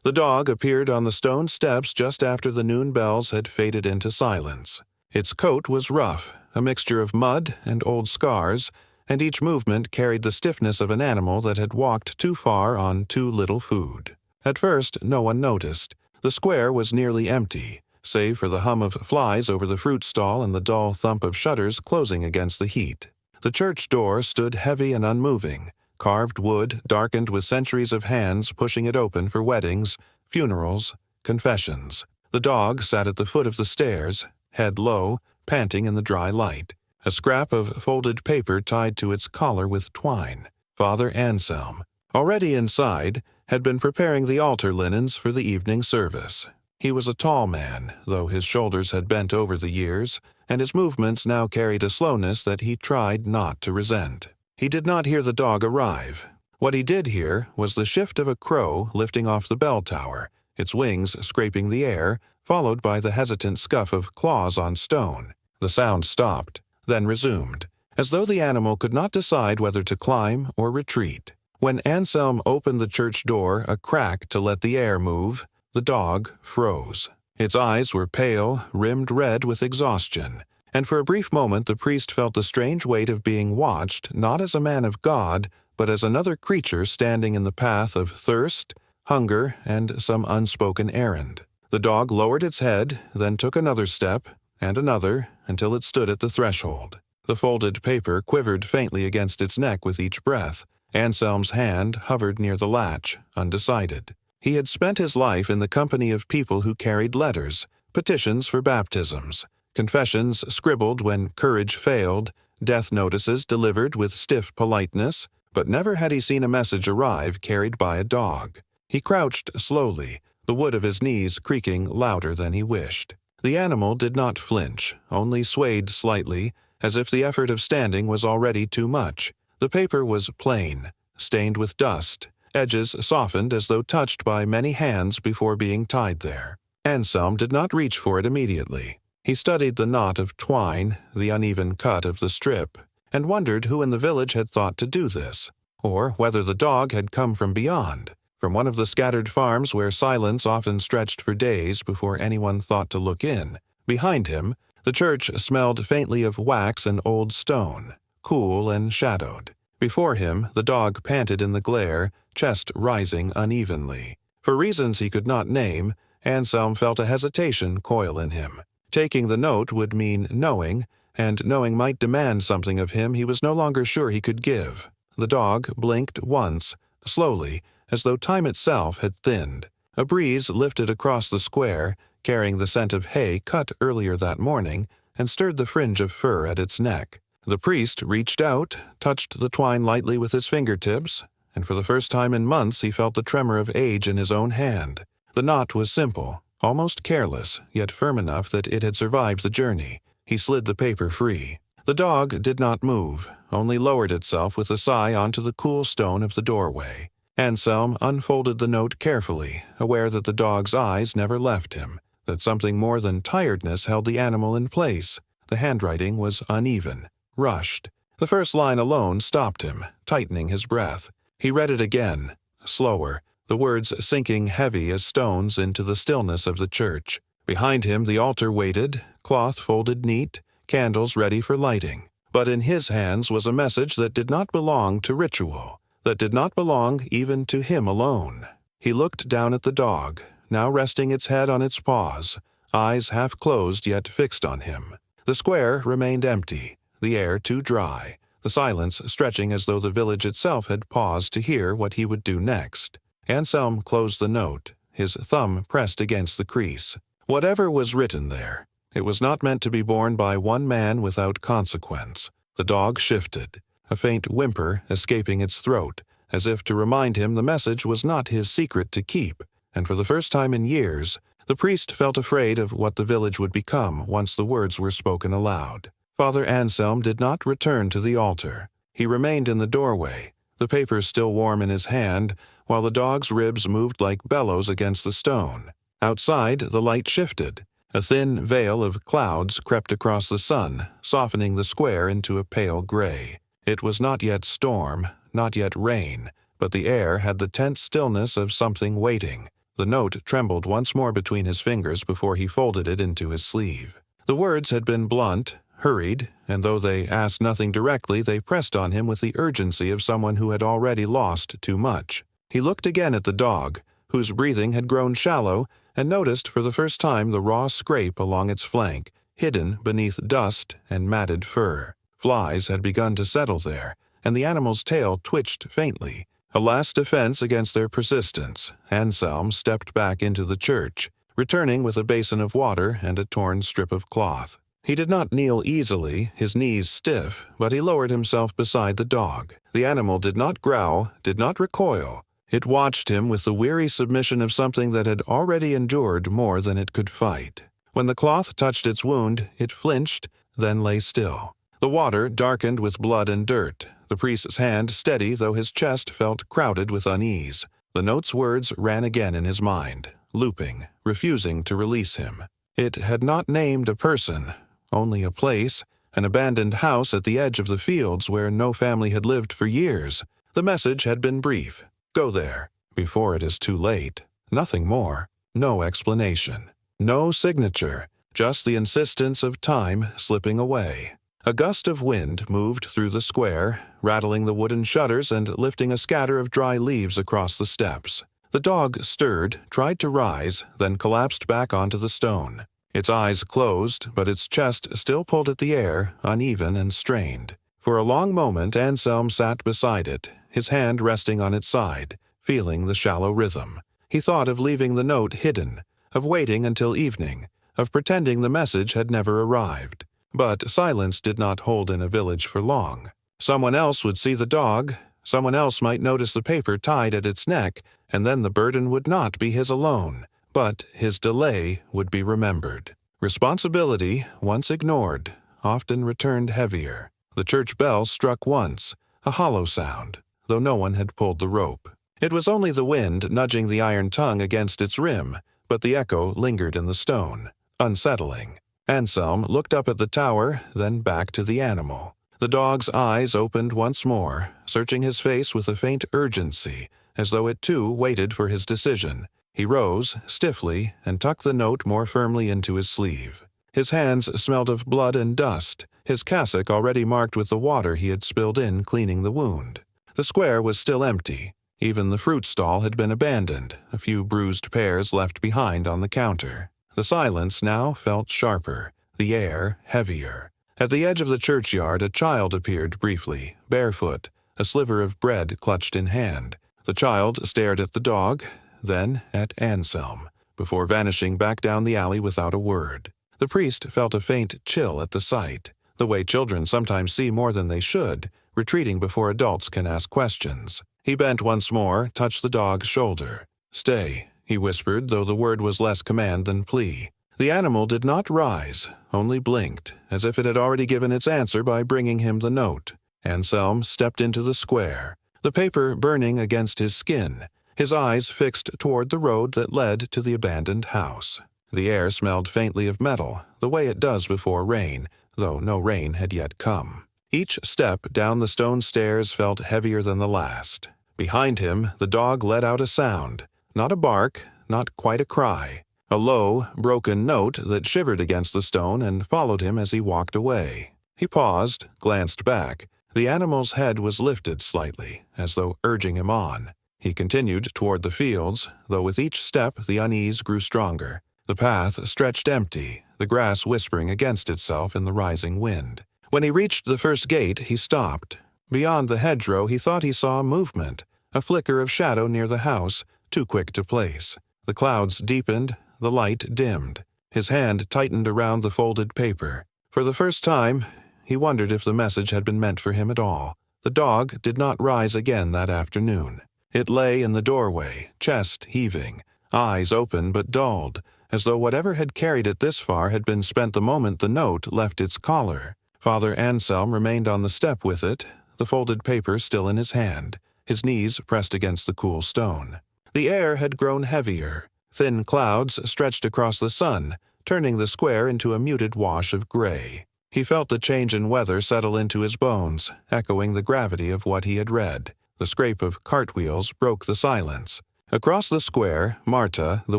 The dog appeared on the stone steps just after the noon bells had faded into silence. Its coat was rough, a mixture of mud and old scars, and each movement carried the stiffness of an animal that had walked too far on too little food. At first, no one noticed. The square was nearly empty, save for the hum of flies over the fruit stall and the dull thump of shutters closing against the heat. The church door stood heavy and unmoving, carved wood darkened with centuries of hands pushing it open for weddings, funerals, confessions. The dog sat at the foot of the stairs, head low, panting in the dry light, a scrap of folded paper tied to its collar with twine. Father Anselm, already inside, had been preparing the altar linens for the evening service. He was a tall man, though his shoulders had bent over the years, and his movements now carried a slowness that he tried not to resent. He did not hear the dog arrive. What he did hear was the shift of a crow lifting off the bell tower, its wings scraping the air, followed by the hesitant scuff of claws on stone. The sound stopped, then resumed, as though the animal could not decide whether to climb or retreat. When Anselm opened the church door a crack to let the air move, the dog froze. Its eyes were pale, rimmed red with exhaustion, and for a brief moment the priest felt the strange weight of being watched not as a man of God, but as another creature standing in the path of thirst, hunger, and some unspoken errand. The dog lowered its head, then took another step, and another, until it stood at the threshold. The folded paper quivered faintly against its neck with each breath. Anselm's hand hovered near the latch, undecided. He had spent his life in the company of people who carried letters, petitions for baptisms, confessions scribbled when courage failed, death notices delivered with stiff politeness, but never had he seen a message arrive carried by a dog. He crouched slowly, the wood of his knees creaking louder than he wished. The animal did not flinch, only swayed slightly, as if the effort of standing was already too much. The paper was plain, stained with dust, edges softened as though touched by many hands before being tied there. Anselm did not reach for it immediately. He studied the knot of twine, the uneven cut of the strip, and wondered who in the village had thought to do this, or whether the dog had come from beyond, from one of the scattered farms where silence often stretched for days before anyone thought to look in. Behind him, the church smelled faintly of wax and old stone, cool and shadowed. Before him, the dog panted in the glare, chest rising unevenly. For reasons he could not name, Anselm felt a hesitation coil in him. Taking the note would mean knowing, and knowing might demand something of him he was no longer sure he could give. The dog blinked once, slowly, as though time itself had thinned. A breeze lifted across the square, carrying the scent of hay cut earlier that morning, and stirred the fringe of fur at its neck. The priest reached out, touched the twine lightly with his fingertips, and for the first time in months he felt the tremor of age in his own hand. The knot was simple, almost careless, yet firm enough that it had survived the journey. He slid the paper free. The dog did not move, only lowered itself with a sigh onto the cool stone of the doorway. Anselm unfolded the note carefully, aware that the dog's eyes never left him, that something more than tiredness held the animal in place. The handwriting was uneven, rushed. The first line alone stopped him, tightening his breath. He read it again, slower, the words sinking heavy as stones into the stillness of the church. Behind him the altar waited, cloth folded neat, candles ready for lighting. But in his hands was a message that did not belong to ritual, that did not belong even to him alone. He looked down at the dog, now resting its head on its paws, eyes half closed yet fixed on him. The square remained empty, the air too dry, the silence stretching as though the village itself had paused to hear what he would do next. Anselm closed the note, his thumb pressed against the crease. Whatever was written there, it was not meant to be borne by one man without consequence. The dog shifted, a faint whimper escaping its throat, as if to remind him the message was not his secret to keep, and for the first time in years, the priest felt afraid of what the village would become once the words were spoken aloud. Father Anselm did not return to the altar. He remained in the doorway, the paper still warm in his hand, while the dog's ribs moved like bellows against the stone. Outside, the light shifted. A thin veil of clouds crept across the sun, softening the square into a pale gray. It was not yet storm, not yet rain, but the air had the tense stillness of something waiting. The note trembled once more between his fingers before he folded it into his sleeve. The words had been blunt, hurried, and though they asked nothing directly, they pressed on him with the urgency of someone who had already lost too much. He looked again at the dog, whose breathing had grown shallow, and noticed for the first time the raw scrape along its flank, hidden beneath dust and matted fur. Flies had begun to settle there, and the animal's tail twitched faintly. A last defense against their persistence, Anselm stepped back into the church, returning with a basin of water and a torn strip of cloth. He did not kneel easily, his knees stiff, but he lowered himself beside the dog. The animal did not growl, did not recoil. It watched him with the weary submission of something that had already endured more than it could fight. When the cloth touched its wound, it flinched, then lay still. The water darkened with blood and dirt, the priest's hand steady though his chest felt crowded with unease. The note's words ran again in his mind, looping, refusing to release him. It had not named a person, only a place, an abandoned house at the edge of the fields where no family had lived for years. The message had been brief. Go there, before it is too late. Nothing more. No explanation. No signature. Just the insistence of time slipping away. A gust of wind moved through the square, rattling the wooden shutters and lifting a scatter of dry leaves across the steps. The dog stirred, tried to rise, then collapsed back onto the stone. Its eyes closed, but its chest still pulled at the air, uneven and strained. For a long moment Anselm sat beside it, his hand resting on its side, feeling the shallow rhythm. He thought of leaving the note hidden, of waiting until evening, of pretending the message had never arrived. But silence did not hold in a village for long. Someone else would see the dog, someone else might notice the paper tied at its neck, and then the burden would not be his alone, but his delay would be remembered. Responsibility, once ignored, often returned heavier. The church bell struck once, a hollow sound, though no one had pulled the rope. It was only the wind nudging the iron tongue against its rim, but the echo lingered in the stone, unsettling. Anselm looked up at the tower, then back to the animal. The dog's eyes opened once more, searching his face with a faint urgency, as though it too waited for his decision. He rose, stiffly, and tucked the note more firmly into his sleeve. His hands smelled of blood and dust, his cassock already marked with the water he had spilled in cleaning the wound. The square was still empty. Even the fruit stall had been abandoned, a few bruised pears left behind on the counter. The silence now felt sharper, the air heavier. At the edge of the churchyard a child appeared briefly, barefoot, a sliver of bread clutched in hand. The child stared at the dog, then at Anselm, before vanishing back down the alley without a word. The priest felt a faint chill at the sight, the way children sometimes see more than they should, retreating before adults can ask questions. He bent once more, touched the dog's shoulder. "Stay," he whispered, though the word was less command than plea. The animal did not rise, only blinked, as if it had already given its answer by bringing him the note. Anselm stepped into the square, the paper burning against his skin, his eyes fixed toward the road that led to the abandoned house. The air smelled faintly of metal, the way it does before rain, though no rain had yet come. Each step down the stone stairs felt heavier than the last. Behind him, the dog let out a sound, not a bark, not quite a cry, a low, broken note that shivered against the stone and followed him as he walked away. He paused, glanced back. The animal's head was lifted slightly, as though urging him on. He continued toward the fields, though with each step the unease grew stronger. The path stretched empty, the grass whispering against itself in the rising wind. When he reached the first gate, he stopped. Beyond the hedgerow he thought he saw movement, a flicker of shadow near the house, too quick to place. The clouds deepened, the light dimmed. His hand tightened around the folded paper. For the first time, he wondered if the message had been meant for him at all. The dog did not rise again that afternoon. It lay in the doorway, chest heaving, eyes open but dulled, as though whatever had carried it this far had been spent the moment the note left its collar. Father Anselm remained on the step with it, the folded paper still in his hand, his knees pressed against the cool stone. The air had grown heavier. Thin clouds stretched across the sun, turning the square into a muted wash of gray. He felt the change in weather settle into his bones, echoing the gravity of what he had read. The scrape of cartwheels broke the silence. Across the square, Marta, the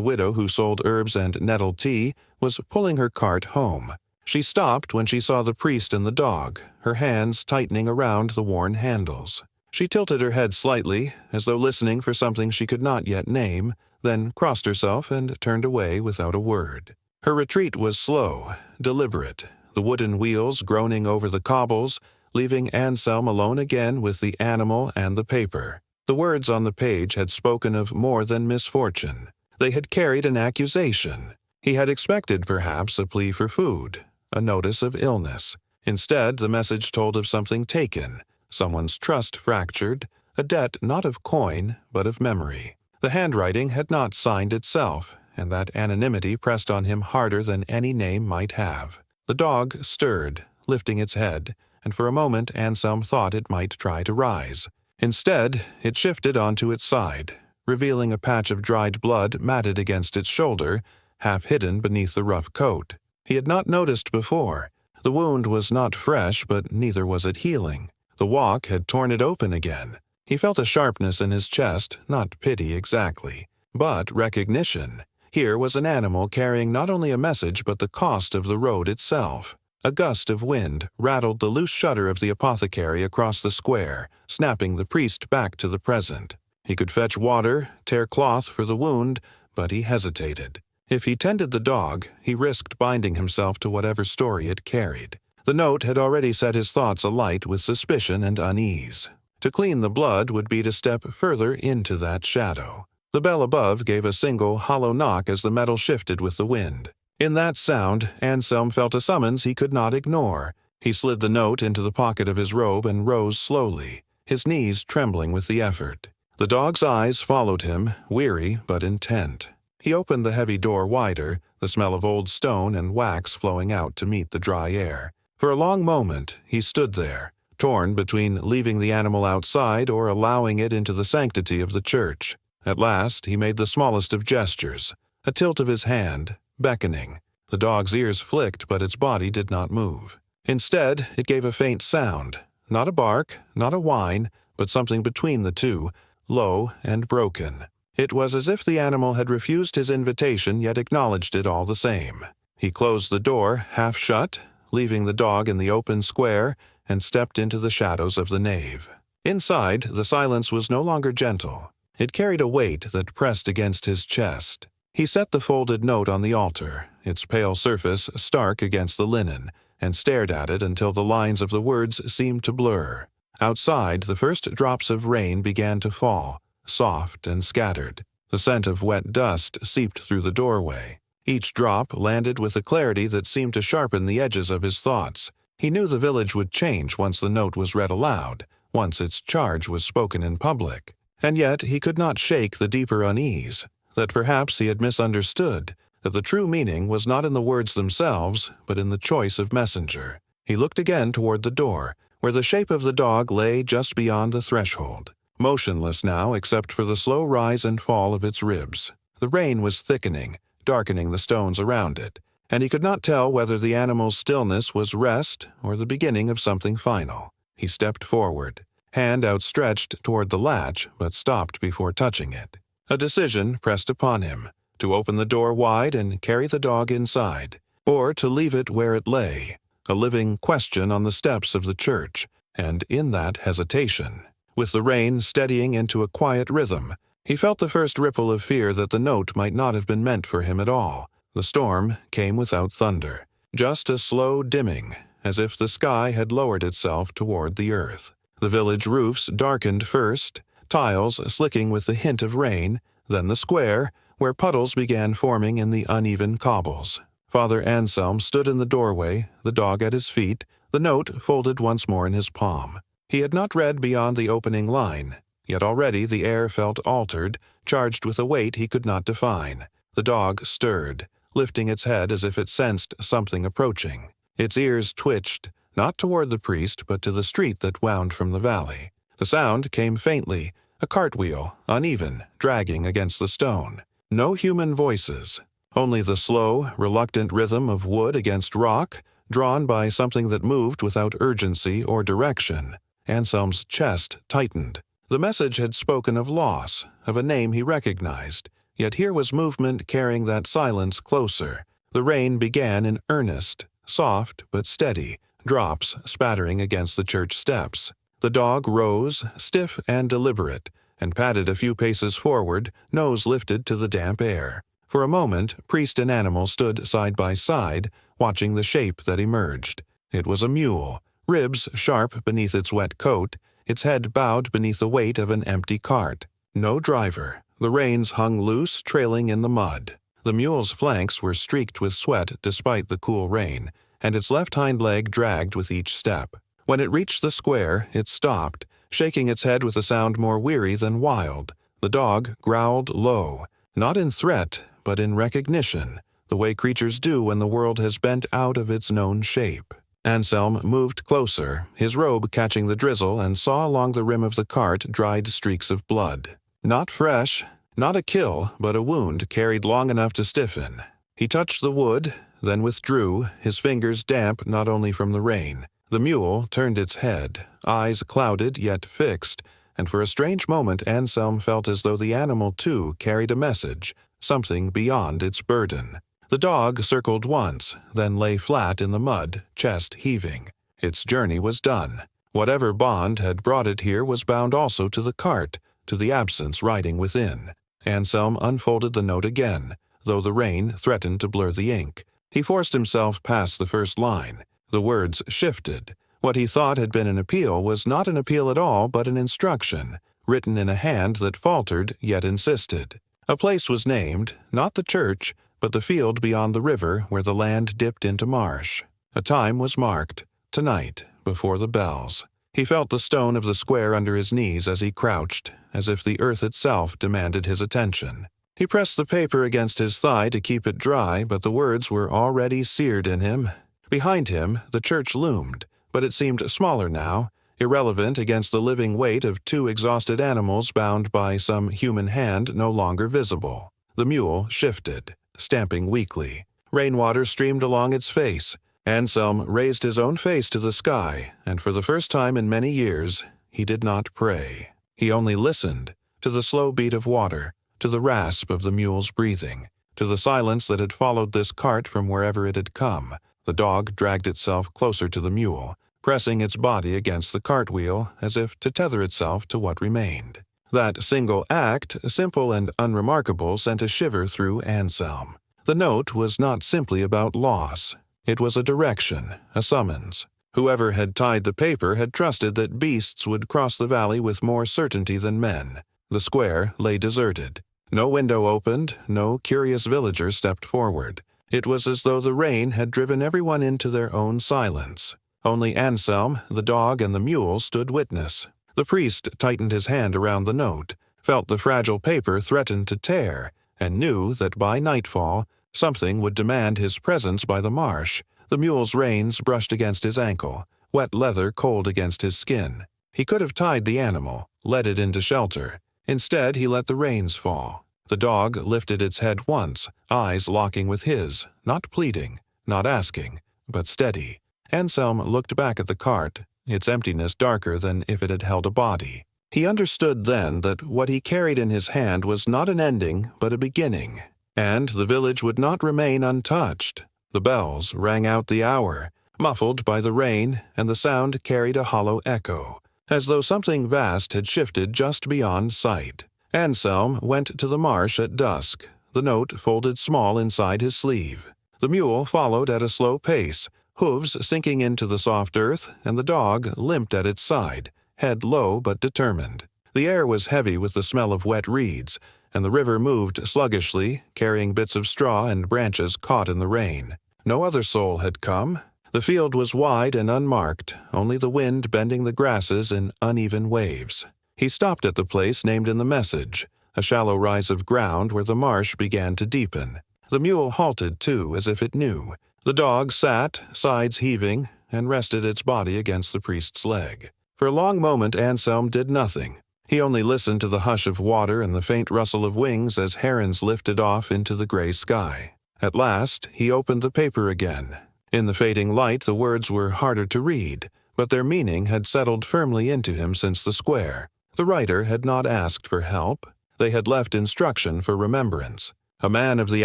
widow who sold herbs and nettle tea, was pulling her cart home. She stopped when she saw the priest and the dog, her hands tightening around the worn handles. She tilted her head slightly, as though listening for something she could not yet name, then crossed herself and turned away without a word. Her retreat was slow, deliberate, the wooden wheels groaning over the cobbles, leaving Anselm alone again with the animal and the paper. The words on the page had spoken of more than misfortune. They had carried an accusation. He had expected, perhaps, a plea for food, a notice of illness. Instead, the message told of something taken, someone's trust fractured, a debt not of coin, but of memory. The handwriting had not signed itself, and that anonymity pressed on him harder than any name might have. The dog stirred, lifting its head, and for a moment Anselm thought it might try to rise. Instead, it shifted onto its side, revealing a patch of dried blood matted against its shoulder, half hidden beneath the rough coat. He had not noticed before. The wound was not fresh, but neither was it healing. The walk had torn it open again. He felt a sharpness in his chest, not pity exactly, but recognition. Here was an animal carrying not only a message but the cost of the road itself. A gust of wind rattled the loose shutter of the apothecary across the square, snapping the priest back to the present. He could fetch water, tear cloth for the wound, but he hesitated. If he tended the dog, he risked binding himself to whatever story it carried. The note had already set his thoughts alight with suspicion and unease. To clean the blood would be to step further into that shadow. The bell above gave a single, hollow knock as the metal shifted with the wind. In that sound, Anselm felt a summons he could not ignore. He slid the note into the pocket of his robe and rose slowly, his knees trembling with the effort. The dog's eyes followed him, weary but intent. He opened the heavy door wider, the smell of old stone and wax flowing out to meet the dry air. For a long moment, he stood there, torn between leaving the animal outside or allowing it into the sanctity of the church. At last, he made the smallest of gestures, a tilt of his hand, beckoning. The dog's ears flicked, but its body did not move. Instead, it gave a faint sound, not a bark, not a whine, but something between the two, low and broken. It was as if the animal had refused his invitation yet acknowledged it all the same. He closed the door, half shut, leaving the dog in the open square, and stepped into the shadows of the nave. Inside, the silence was no longer gentle. It carried a weight that pressed against his chest. He set the folded note on the altar, its pale surface stark against the linen, and stared at it until the lines of the words seemed to blur. Outside, the first drops of rain began to fall, soft and scattered. The scent of wet dust seeped through the doorway. Each drop landed with a clarity that seemed to sharpen the edges of his thoughts. He knew the village would change once the note was read aloud, once its charge was spoken in public. And yet he could not shake the deeper unease, that perhaps he had misunderstood, that the true meaning was not in the words themselves, but in the choice of messenger. He looked again toward the door, where the shape of the dog lay just beyond the threshold, motionless now except for the slow rise and fall of its ribs. The rain was thickening, darkening the stones around it, and he could not tell whether the animal's stillness was rest or the beginning of something final. He stepped forward, hand outstretched toward the latch, but stopped before touching it. A decision pressed upon him, to open the door wide and carry the dog inside, or to leave it where it lay, a living question on the steps of the church, and in that hesitation, with the rain steadying into a quiet rhythm, he felt the first ripple of fear that the note might not have been meant for him at all. The storm came without thunder, just a slow dimming, as if the sky had lowered itself toward the earth. The village roofs darkened first, tiles slicking with the hint of rain, then the square, where puddles began forming in the uneven cobbles. Father Anselm stood in the doorway, the dog at his feet, the note folded once more in his palm. He had not read beyond the opening line, yet already the air felt altered, charged with a weight he could not define. The dog stirred, lifting its head as if it sensed something approaching. Its ears twitched, not toward the priest, but to the street that wound from the valley. The sound came faintly, a cartwheel, uneven, dragging against the stone. No human voices, only the slow, reluctant rhythm of wood against rock, drawn by something that moved without urgency or direction. Anselm's chest tightened. The message had spoken of loss, of a name he recognized, yet here was movement carrying that silence closer. The rain began in earnest, soft but steady, drops spattering against the church steps. The dog rose, stiff and deliberate, and padded a few paces forward, nose lifted to the damp air. For a moment, priest and animal stood side by side, watching the shape that emerged. It was a mule, ribs sharp beneath its wet coat, its head bowed beneath the weight of an empty cart. No driver. The reins hung loose, trailing in the mud. The mule's flanks were streaked with sweat despite the cool rain, and its left hind leg dragged with each step. When it reached the square, it stopped, shaking its head with a sound more weary than wild. The dog growled low, not in threat, but in recognition, the way creatures do when the world has bent out of its known shape. Anselm moved closer, his robe catching the drizzle, and saw along the rim of the cart dried streaks of blood. Not fresh, not a kill, but a wound carried long enough to stiffen. He touched the wood, then withdrew, his fingers damp not only from the rain. The mule turned its head, eyes clouded yet fixed, and for a strange moment Anselm felt as though the animal too carried a message, something beyond its burden. The dog circled once, then lay flat in the mud, chest heaving. Its journey was done. Whatever bond had brought it here was bound also to the cart, to the absence riding within. Anselm unfolded the note again, though the rain threatened to blur the ink. He forced himself past the first line. The words shifted. What he thought had been an appeal was not an appeal at all, but an instruction, written in a hand that faltered yet insisted. A place was named, not the church, but the field beyond the river where the land dipped into marsh. A time was marked, tonight, before the bells. He felt the stone of the square under his knees as he crouched, as if the earth itself demanded his attention. He pressed the paper against his thigh to keep it dry, but the words were already seared in him. Behind him, the church loomed, but it seemed smaller now, irrelevant against the living weight of two exhausted animals bound by some human hand no longer visible. The mule shifted, stamping weakly. Rainwater streamed along its face. Anselm raised his own face to the sky, and for the first time in many years, he did not pray. He only listened, to the slow beat of water, to the rasp of the mule's breathing, to the silence that had followed this cart from wherever it had come. The dog dragged itself closer to the mule, pressing its body against the cartwheel as if to tether itself to what remained. That single act, simple and unremarkable, sent a shiver through Anselm. The note was not simply about loss. It was a direction, a summons. Whoever had tied the paper had trusted that beasts would cross the valley with more certainty than men. The square lay deserted. No window opened, no curious villager stepped forward. It was as though the rain had driven everyone into their own silence. Only Anselm, the dog, and the mule stood witness. The priest tightened his hand around the note, felt the fragile paper threaten to tear, and knew that by nightfall something would demand his presence by the marsh. The mule's reins brushed against his ankle, wet leather cold against his skin. He could have tied the animal, led it into shelter. Instead, he let the reins fall. The dog lifted its head once, eyes locking with his, not pleading, not asking, but steady. Anselm looked back at the cart, its emptiness darker than if it had held a body. He understood then that what he carried in his hand was not an ending, but a beginning. And the village would not remain untouched. The bells rang out the hour, muffled by the rain, and the sound carried a hollow echo, as though something vast had shifted just beyond sight. Anselm went to the marsh at dusk, the note folded small inside his sleeve. The mule followed at a slow pace, hooves sinking into the soft earth, and the dog limped at its side, head low but determined. The air was heavy with the smell of wet reeds, and the river moved sluggishly, carrying bits of straw and branches caught in the rain. No other soul had come. The field was wide and unmarked, only the wind bending the grasses in uneven waves. He stopped at the place named in the message, a shallow rise of ground where the marsh began to deepen. The mule halted, too, as if it knew. The dog sat, sides heaving, and rested its body against the priest's leg. For a long moment Anselm did nothing. He only listened to the hush of water and the faint rustle of wings as herons lifted off into the gray sky. At last he opened the paper again. In the fading light the words were harder to read, but their meaning had settled firmly into him since the square. The writer had not asked for help. They had left instruction for remembrance. A man of the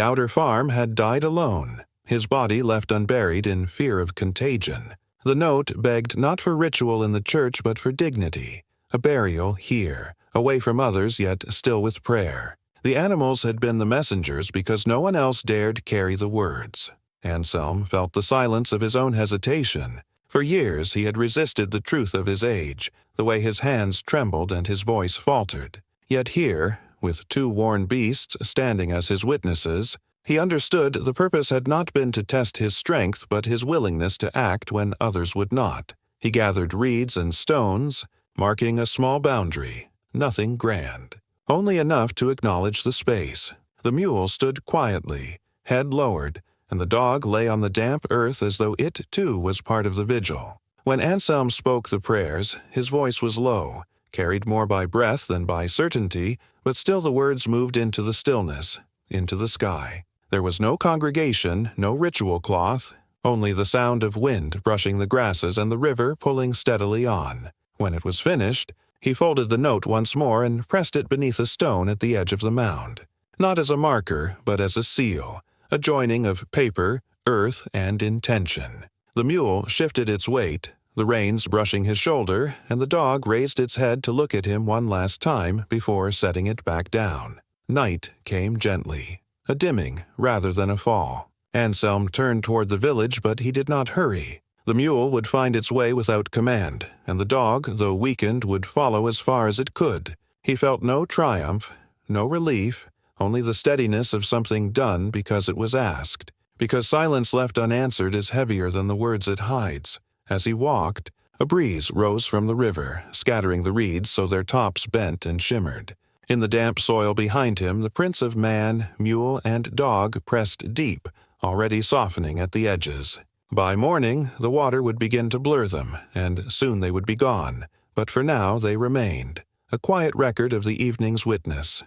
outer farm had died alone, his body left unburied in fear of contagion. The note begged not for ritual in the church but for dignity, a burial here, away from others yet still with prayer. The animals had been the messengers because no one else dared carry the words. Anselm felt the silence of his own hesitation. For years he had resisted the truth of his age, the way his hands trembled and his voice faltered. Yet here, with two worn beasts standing as his witnesses, he understood the purpose had not been to test his strength but his willingness to act when others would not. He gathered reeds and stones, marking a small boundary, nothing grand, only enough to acknowledge the space. The mule stood quietly, head lowered, and the dog lay on the damp earth as though it too was part of the vigil. When Anselm spoke the prayers, his voice was low, carried more by breath than by certainty, but still the words moved into the stillness, into the sky. There was no congregation, no ritual cloth, only the sound of wind brushing the grasses and the river pulling steadily on. When it was finished, he folded the note once more and pressed it beneath a stone at the edge of the mound, not as a marker, but as a seal, a joining of paper, earth, and intention. The mule shifted its weight, the reins brushing his shoulder, and the dog raised its head to look at him one last time before setting it back down. Night came gently, a dimming rather than a fall. Anselm turned toward the village, but he did not hurry. The mule would find its way without command, and the dog, though weakened, would follow as far as it could. He felt no triumph, no relief, only the steadiness of something done because it was asked, because silence left unanswered is heavier than the words it hides. As he walked, a breeze rose from the river, scattering the reeds so their tops bent and shimmered. In the damp soil behind him, the prints of man, mule, and dog pressed deep, already softening at the edges. By morning, the water would begin to blur them, and soon they would be gone, but for now they remained, a quiet record of the evening's witness.